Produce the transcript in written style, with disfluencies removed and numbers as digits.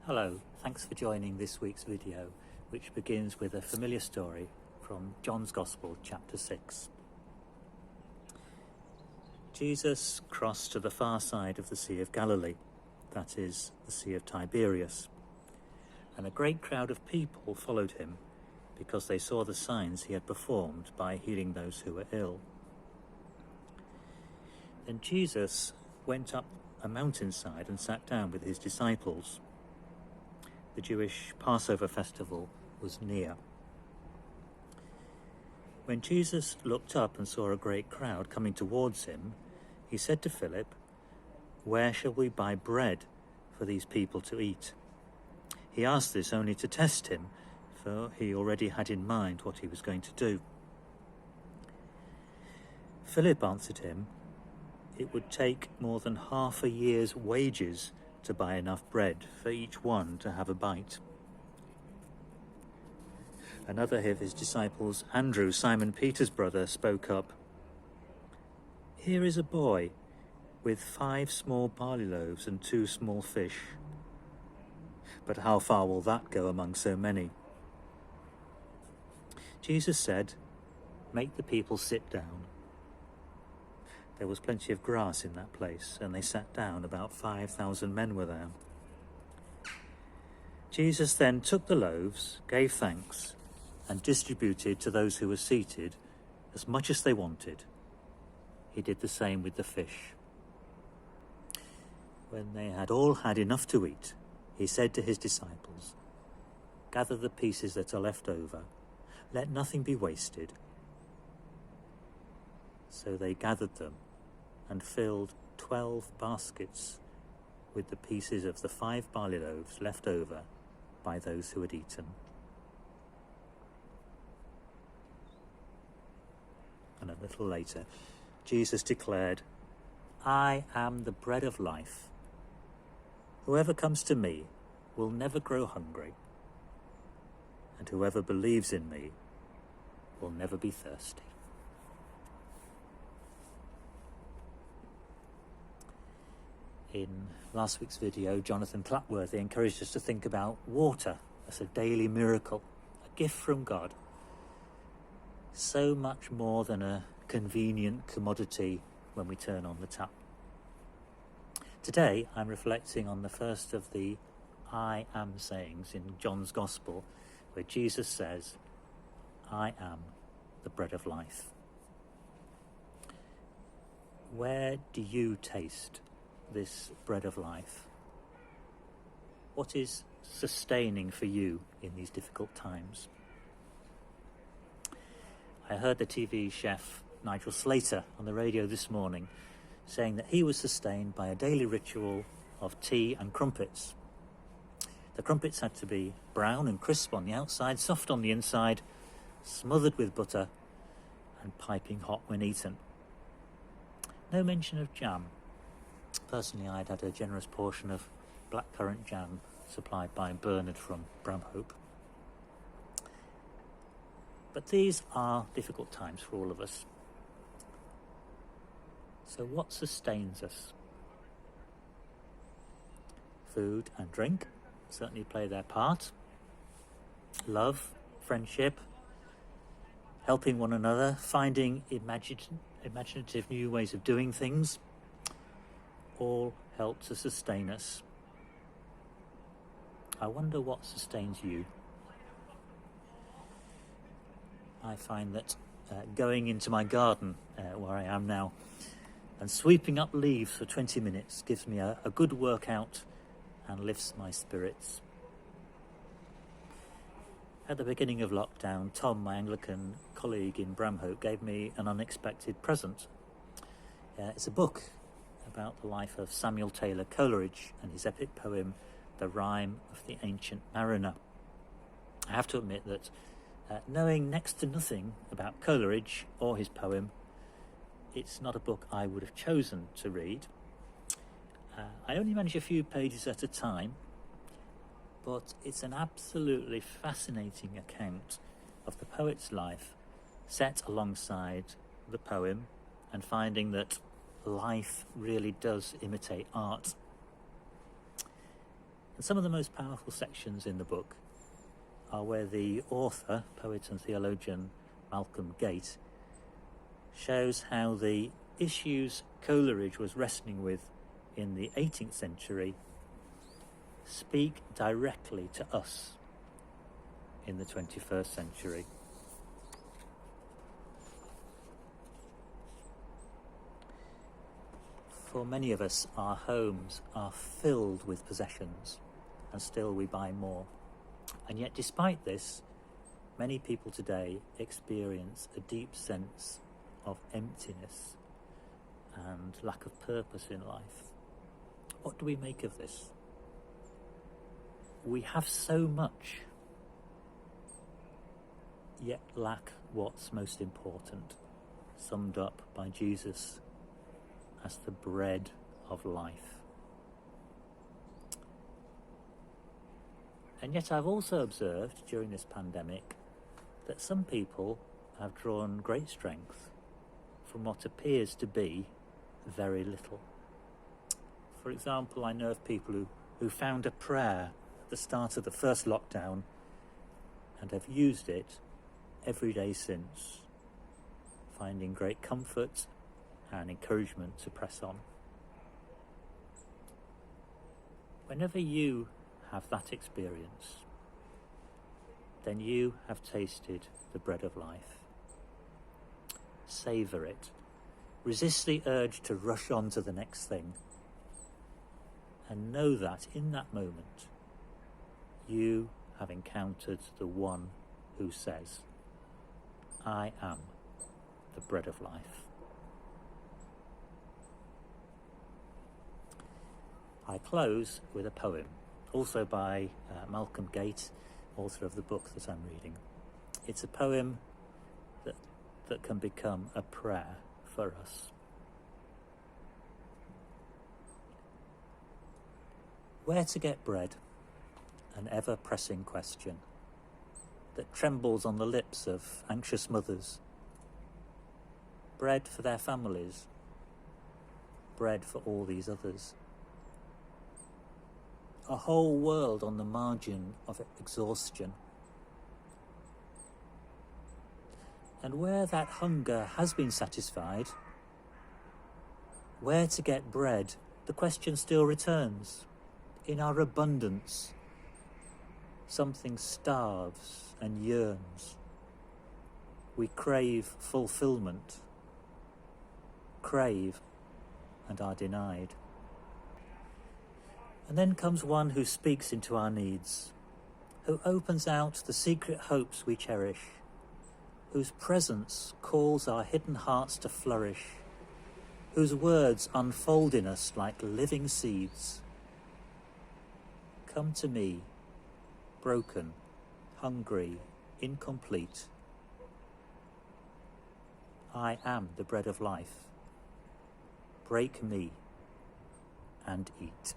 Hello, thanks for joining this week's video, which begins with a familiar story from John's Gospel, chapter 6. Jesus crossed to the far side of the Sea of Galilee, that is, the Sea of Tiberias, and a great crowd of people followed him because they saw the signs he had performed by healing those who were ill. Then Jesus went up a mountainside and sat down with his disciples. The Jewish Passover festival was near. When Jesus looked up and saw a great crowd coming towards him, he said to Philip, "Where shall we buy bread for these people to eat?" He asked this only to test him, for he already had in mind what he was going to do. Philip answered him, "It would take more than half a year's wages to buy enough bread for each one to have a bite." Another of his disciples, Andrew, Simon Peter's brother, spoke up. "Here is a boy with 5 small barley loaves and 2 small fish. But how far will that go among so many?" Jesus said, "Make the people sit down." There was plenty of grass in that place, and they sat down. About 5,000 men were there. Jesus then took the loaves, gave thanks, and distributed to those who were seated as much as they wanted. He did the same with the fish. When they had all had enough to eat, he said to his disciples, "Gather the pieces that are left over. Let nothing be wasted." So they gathered them and filled 12 baskets with the pieces of the 5 barley loaves left over by those who had eaten. And a little later, Jesus declared, "I am the bread of life. Whoever comes to me will never grow hungry, and whoever believes in me will never be thirsty." In last week's video, Jonathan Clapworthy encouraged us to think about water as a daily miracle, a gift from God. So much more than a convenient commodity when we turn on the tap. Today, I'm reflecting on the first of the I am sayings in John's Gospel, where Jesus says, "I am the bread of life." Where do you taste this bread of life? What is sustaining for you in these difficult times? I heard the TV chef Nigel Slater on the radio this morning saying that he was sustained by a daily ritual of tea and crumpets. The crumpets had to be brown and crisp on the outside, soft on the inside, smothered with butter and piping hot when eaten. No mention of jam. Personally, I'd had a generous portion of blackcurrant jam supplied by Bernard from Bramhope. But these are difficult times for all of us. So what sustains us? Food and drink certainly play their part. Love, friendship, helping one another, finding imaginative new ways of doing things, all help to sustain us. I wonder what sustains you. I find that going into my garden, where I am now, and sweeping up leaves for 20 minutes gives me a good workout and lifts my spirits. At the beginning of lockdown, Tom, my Anglican colleague in Bramhope, gave me an unexpected present. It's a book about the life of Samuel Taylor Coleridge and his epic poem, The Rime of the Ancient Mariner. I have to admit that knowing next to nothing about Coleridge or his poem, it's not a book I would have chosen to read. I only manage a few pages at a time, but it's an absolutely fascinating account of the poet's life set alongside the poem, and finding that life really does imitate art. And some of the most powerful sections in the book are where the author, poet and theologian Malcolm Gate, shows how the issues Coleridge was wrestling with in the 18th century speak directly to us in the 21st century. For many of us, our homes are filled with possessions, and still we buy more. And yet, despite this, many people today experience a deep sense of emptiness and lack of purpose in life. What do we make of this? We have so much, yet lack what's most important, summed up by Jesus as the bread of life. And yet I've also observed during this pandemic that some people have drawn great strength from what appears to be very little. For example, I know of people who found a prayer at the start of the first lockdown and have used it every day since, finding great comfort and encouragement to press on. Whenever you have that experience, then you have tasted the bread of life. Savour it. Resist the urge to rush on to the next thing. And know that in that moment, you have encountered the one who says, I am the bread of life. I close with a poem, also by Malcolm Gate, author of the book that I'm reading. It's a poem that can become a prayer for us. Where to get bread? An ever-pressing question that trembles on the lips of anxious mothers. Bread for their families. Bread for all these others. A whole world on the margin of exhaustion. And where that hunger has been satisfied, where to get bread, the question still returns. In our abundance, something starves and yearns. We crave fulfillment, crave and are denied. And then comes one who speaks into our needs, who opens out the secret hopes we cherish, whose presence calls our hidden hearts to flourish, whose words unfold in us like living seeds. Come to me, broken, hungry, incomplete. I am the bread of life. Break me and eat.